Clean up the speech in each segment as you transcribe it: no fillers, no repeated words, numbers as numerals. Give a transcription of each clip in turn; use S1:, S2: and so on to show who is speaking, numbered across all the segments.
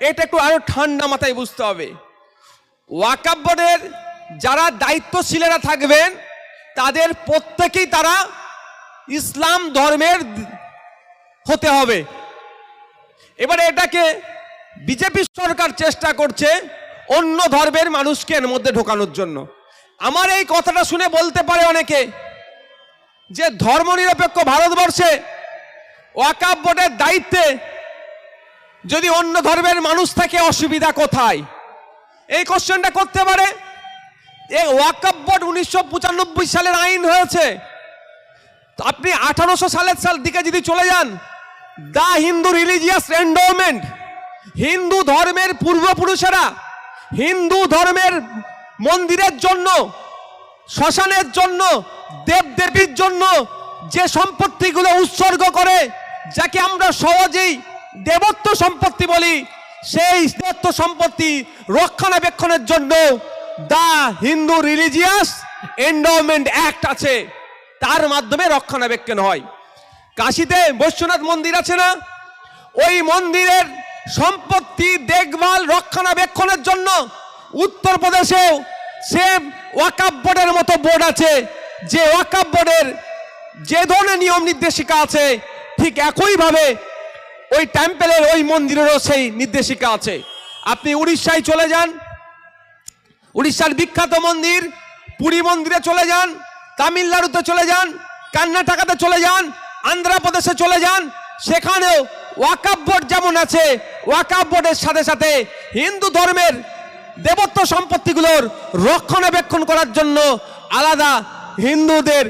S1: এটা একটু আরো ঠান্ডা মাথায় বুঝতে হবে। ওয়াকফ বোর্ডের যারা দায়িত্বশীলেরা থাকবেন তাদের প্রত্যেকেই তারা ইসলাম ধর্মের হতে হবে। এবারে এটাকে বিজেপি সরকার চেষ্টা করছে অন্য ধর্মের মানুষকে এর মধ্যে ঢোকানোর জন্য। আমার এই কথাটা শুনে বলতে পারে অনেকে যে ধর্মনিরপেক্ষ ভারতবর্ষে ওয়াকফ বোর্ডের দায়িত্বে যদি অন্য ধর্মের মানুষ থাকে অসুবিধা কোথায়, এই কোশ্চেনটা করতে পারে। এই ওয়াকফ বোর্ড 1995 সালের আইন হয়েছে। আপনি 1800 সালের দিকে যদি চলে যান, দা হিন্দু রিলিজিয়াস এন্ডোমেন্ট, হিন্দু ধর্মের পূর্বপুরুষেরা হিন্দু ধর্মের মন্দিরের জন্য, শ্মশানের জন্য, দেবদেবীর জন্য যে সম্পত্তিগুলো উৎসর্গ করে, যাকে আমরা সহজেই দেবত্ব সম্পত্তি বলি, সেই দেবত্ব সম্পত্তি রক্ষণাবেক্ষণের জন্য দা হিন্দু রিলিজিয়াস এন্ডোমেন্ট অ্যাক্ট আছে, তার মাধ্যমে রক্ষণাবেক্ষণ হয়। কাশীতে বৈশ্বনাথ মন্দির আছে না, ওই মন্দিরের সম্পত্তি দেখভাল রক্ষণাবেক্ষণের জন্য উত্তরপ্রদেশেও সে ওয়াকফ বোর্ডের মতো বোর্ড আছে, যে ওয়াকফ বোর্ডের যে ধরনের নিয়ম নির্দেশিকা আছে ঠিক একইভাবে ওই টেম্পেলের ওই মন্দিরেরও সেই নির্দেশিকা আছে। আপনি উড়িষ্যায় চলে যান, উড়িষ্যার বিখ্যাত মন্দির পুরী মন্দিরে চলে যান, তামিলনাড়ুতে চলে যান, কর্ণাটকাতে চলে যান, আন্ধ্রপ্রদেশে চলে যান, সেখানেও ওয়াকফ বোর্ড যেমন আছে, ওয়াকফ বোর্ডের সাথে সাথে হিন্দু ধর্মের দেবত্ব সম্পত্তিগুলোর রক্ষণাবেক্ষণ করার জন্য আলাদা হিন্দুদের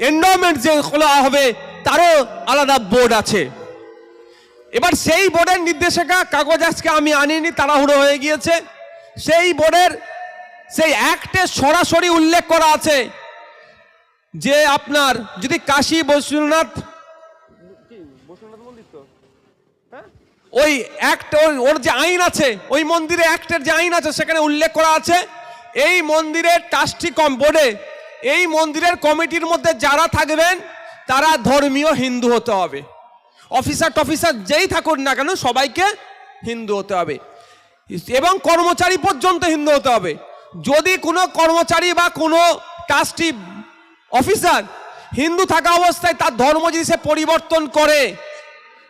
S1: এন্ডোমেন্ট যে খোলা হবে তারও আলাদা বোর্ড আছে। এবার সেই বোর্ডের নির্দেশিকা কাগজ আজকে আমি আনিনি, তাড়াহুড়ো হয়ে গিয়েছে। সেই বোর্ডের সেই অ্যাক্টে সরাসরি উল্লেখ করা আছে যে আপনার যদি কাশী বৈশ্বনাথ মন্দির তো ওই অ্যাক্ট ওর যে আইন আছে, ওই মন্দিরে অ্যাক্টের যে আইন আছে সেখানে উল্লেখ করা আছে এই মন্দিরের ট্রাস্টি বোর্ডে এই মন্দিরের কমিটির মধ্যে যারা থাকবেন তারা ধর্মীয় হিন্দু হতে হবে। অফিসার টফিসার যেই থাকুন না কেন সবাইকে হিন্দু হতে হবে এবং কর্মচারী পর্যন্ত হিন্দু হতে হবে। যদি কোনো কর্মচারী বা কোনো ট্রাস্টি অফিসার হিন্দু থাকা অবস্থায় তার ধর্ম যদি সে পরিবর্তন করে,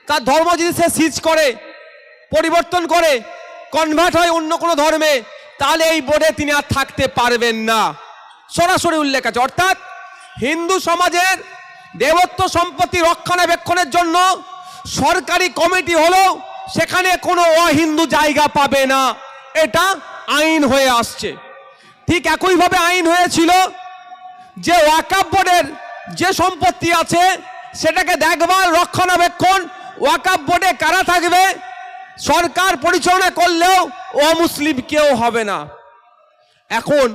S1: তার ধর্ম যদি সে সিজ করে, পরিবর্তন করে, কনভার্ট হয় অন্য কোনো ধর্মে, তাহলে এই বোর্ডে তিনি আর থাকতে পারবেন না, সরাসরি উল্লেখ আছে। অর্থাৎ হিন্দু সমাজের দেবত্ব সম্পত্তি রক্ষণাবেক্ষণের জন্য সরকারি কমিটি হলেও সেখানে কোনো অহিন্দু জায়গা পাবে না, এটা আইন হয়ে আসছে। ঠিক একইভাবে আইন হয়েছিল যে ওয়াকফ বোর্ডের যে সম্পত্তি আছে সেটাকে দেখভাল রক্ষণাবেক্ষণ ওয়াকফ বোর্ডে কারা থাকবে, সরকার পরিচালনা করলেও অমুসলিম কেউ হবে না। এখন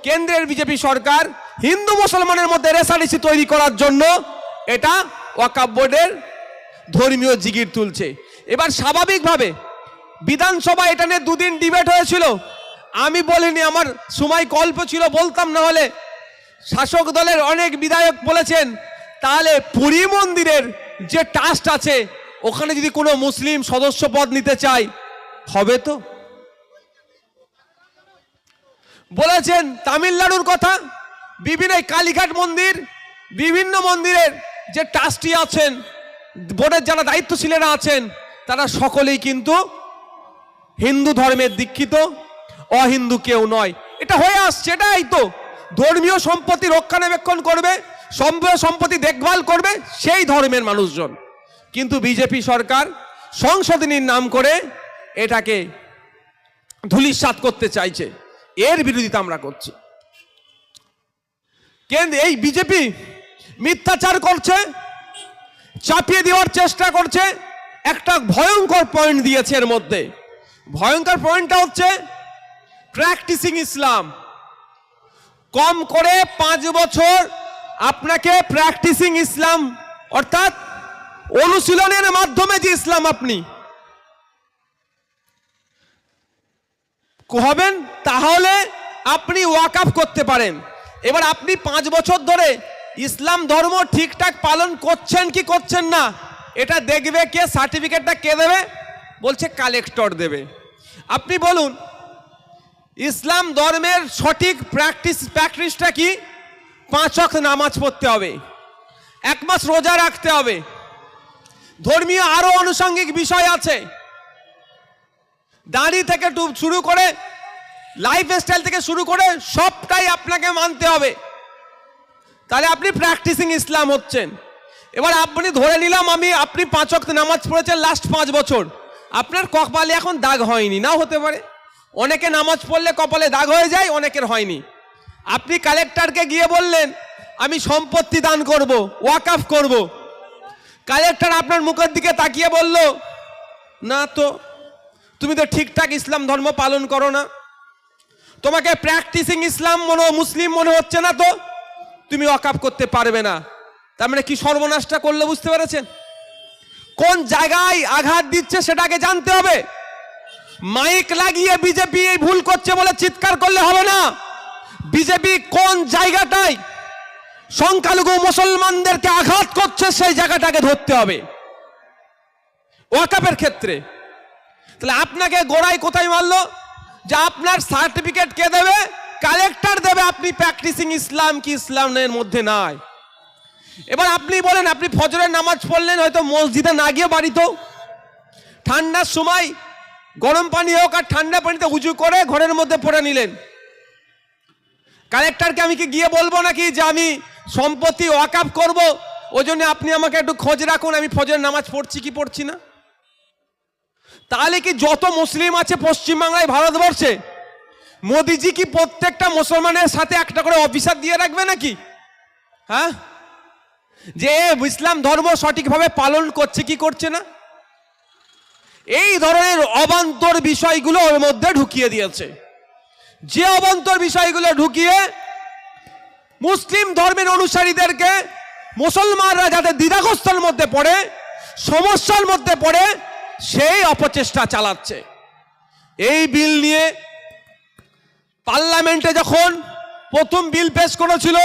S1: কেন্দ্রের বিজেপি সরকার হিন্দু মুসলমানের মধ্যে রেষারেষি তৈরি করার জন্য এটা ওয়াকফ বোর্ডের ধর্মীয় জিগির তুলছে। এবার স্বাভাবিকভাবে বিধানসভা এটা নিয়ে দুদিন ডিবেট হয়েছিল, আমি বলিনি, আমার সময় কল্প ছিল, বলতাম না হলে। শাসক দলের অনেক বিধায়ক বলেছেন তাহলে পুরী মন্দিরের যে ট্রাস্ট আছে ওখানে যদি কোনো মুসলিম সদস্য পদ নিতে চায় হবে তো। বলেছেন তামিলনাড়ুর কথা, বিভিন্ন কালীঘাট মন্দির, বিভিন্ন মন্দিরের যে ট্রাস্টি আছেন, বোর্ডের যারা দায়িত্বশীলেরা আছেন তারা সকলেই কিন্তু হিন্দু ধর্মের দীক্ষিত, অহিন্দু কেউ নয়। এটা হয়ে আসছে, এটাই তো ধর্মীয় সম্পত্তি রক্ষণাবেক্ষণ করবে, সম্পত্তি দেখভাল করবে সেই ধর্মের মানুষজন। কিন্তু বিজেপি সরকার সংশোধনীর নাম করে এটাকে ধূলিসাৎ করতে চাইছে, এর বিরোধিতা আমরা করছি। কিন্তু এই বিজেপি মিথ্যাচার করছে, চাপিয়ে দেওয়ার চেষ্টা করছে। একটা ভয়ঙ্কর পয়েন্ট দিয়েছে এর মধ্যে, ভয়ঙ্কর পয়েন্টটা হচ্ছে প্র্যাকটিসিং ইসলাম। কম করে 5 বছর আপনাকে প্র্যাকটিসিং ইসলাম অর্থাৎ অনুশীলনের মাধ্যমে যে ইসলাম আপনি হবেন তাহলে আপনি ওয়াকফ করতে পারেন। এবার আপনি 5 বছর ধরে ইসলাম ধর্ম ঠিকঠাক পালন করছেন কি করছেন না এটা দেখবে কে, সার্টিফিকেটটা কে দেবে? বলছে কালেক্টর দেবে। আপনি বলুন ইসলাম ধর্মের সঠিক প্র্যাকটিসটা কি? 5 ওয়াক্ত নামাজ পড়তে হবে, 1 মাস রোজা রাখতে হবে, ধর্মীয় আরো আনুষঙ্গিক বিষয় আছে, দাড়ি থেকে শুরু করে লাইফস্টাইল থেকে শুরু করে সবটাই আপনাকে মানতে হবে। তাহলে আপনি প্র্যাকটিসিং ইসলাম হচ্ছেন। এবার আপনি ধরে নিলাম আপনি 5 ওয়াক্ত নামাজ পড়েছেন লাস্ট 5 বছর, আপনার কপালে এখন দাগ হয়নি, নাও হতে পারে। অনেকে নামাজ পড়লে কপালে দাগ হয়ে যায়, অনেকের হয়নি। আপনি কালেক্টরকে গিয়ে বললেন আমি সম্পত্তি দান করব, ওয়াকফ করব। কালেক্টর আপনার মুখের দিকে তাকিয়ে বলল না তো, তুমি তো ঠিকঠাক ইসলাম ধর্ম পালন করো না, তোমাকে প্র্যাকটিসিং মুসলিম মনে হচ্ছে না, তো তুমি ওয়াকফ করতে পারবে না। তার মানে কি সর্বনাশটা করলো, বুঝতে পেরেছেন? কোন জায়গায় আঘাত দিচ্ছে সেটাকে জানতে হবে। মাইক লাগিয়ে বিজেপি এই ভুল করছে বলে চিৎকার করলে হবে না। বিজেপি কোন জায়গাটায় সংখ্যালঘু মুসলমানদেরকে আঘাত করছে সেই জায়গাটাকে ধরতে হবে ওয়াকফের ক্ষেত্রে। তাহলে আপনাকে গোড়ায় কোথায় মারলো? যে আপনার সার্টিফিকেট কে দেবে? কালেক্টর দেবে। আপনি প্র্যাকটিসিং ইসলাম কি ইসলামের মধ্যে নাই। এবার আপনি বলেন আপনি ফজরের নামাজ পড়লেন হয়তো মসজিদে না গিয়ে বাড়িতেও, ঠান্ডার সময় গরম পানি হোক আর ঠান্ডা পানিতে উঁচু করে ঘরের মধ্যে পড়ে নিলেন। কালেক্টরকে আমি কি গিয়ে বলবো নাকি যে আমি সম্পত্তি ওয়াকফ করব, ওই জন্য আপনি আমাকে একটু খোঁজ রাখুন আমি ফজরের নামাজ পড়ছি কি পড়ছি না? তাহলে কি যত মুসলিম আছে পশ্চিমবাংলায়, ভারতবর্ষে, মোদিজি কি প্রত্যেকটা মুসলমানের সাথে একটা করে অফিসার দিয়ে রাখবে নাকি? হ্যাঁ, যে ইসলাম ধর্ম সঠিকভাবে পালন করছে কি করছে না? এই ধরনের অবান্তর বিষয়গুলো ওর মধ্যে ঢুকিয়ে দিয়েছে। যে অবান্তর বিষয়গুলো ঢুকিয়ে মুসলিম ধর্মের অনুসারীদেরকে, মুসলমানরা যাতে দ্বিধাগ্রস্তর মধ্যে পড়ে, সমস্যার মধ্যে পড়ে, সেই অপচেষ্টা চালাচ্ছে। এই বিল নিয়ে পার্লামেন্টে যখন প্রথম বিল পেশ করেছিল,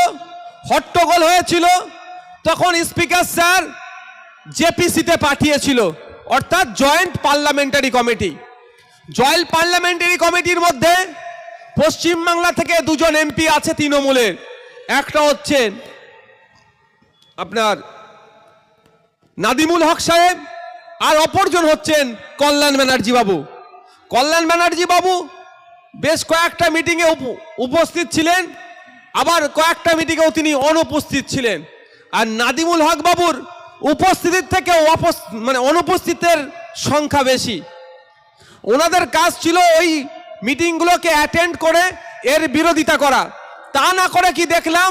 S1: হট্টগোল হয়েছিল, তখন স্পিকার স্যার জেপিসিতে পাঠিয়েছিল, অর্থাৎ joint parliamentary committee. Joint parliamentary কমিটির মধ্যে পশ্চিমবাংলা থেকে 2 জন এমপি আছে তৃণমূলের, একটা হচ্ছেন আপনার নাদিমুল হক সাহেব, আর অপরজন হচ্ছেন কল্যাণ ব্যানার্জি বাবু। কল্যাণ ব্যানার্জি বাবু বেশ কয়েকটা মিটিংয়ে উপস্থিত ছিলেন, আবার কয়েকটা মিটিংয়েও তিনি অনুপস্থিত ছিলেন। আর নাদিমুল হক বাবুর উপস্থিতির থেকে অনুপস্থিতের সংখ্যা বেশি। ওনাদের কাজ ছিল ওই মিটিংগুলোকে অ্যাটেন্ড করে এর বিরোধিতা করা। তা না করে কি দেখলাম,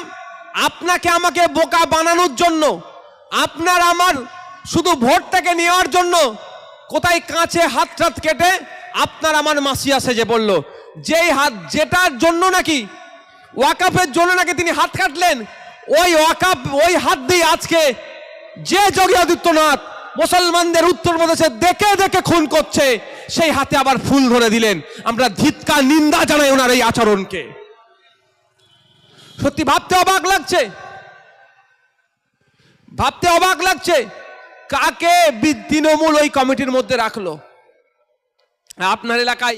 S1: আপনাকে আমাকে বোকা বানানোর জন্য, আপনার আমার শুধু ভোটটাকে নেওয়ার জন্য কোথায় কাঁচে হাত কেটে আপনার আমার মাসিয়া সেজে বলল। যেই হাত, যেটার জন্য নাকি ওয়াকফের জন্য নাকি তিনি হাত কাটলেন, ওই ওয়াকফ, ওই হাত দিয়ে আজকে যে যোগী আদিত্যনাথ মুসলমানদের উত্তরপ্রদেশে দেখে দেখে খুন করছে, সেই হাতে আবার ফুল ধরে দিলেন। আমরা ধিক্কার, নিন্দা জানাই ওনার এই আচরণকে। সত্যি ভাবতে অবাক লাগছে, ভাবতে অবাক লাগছে কাকে তৃণমূল ওই কমিটির মধ্যে রাখলো। আপনার এলাকায়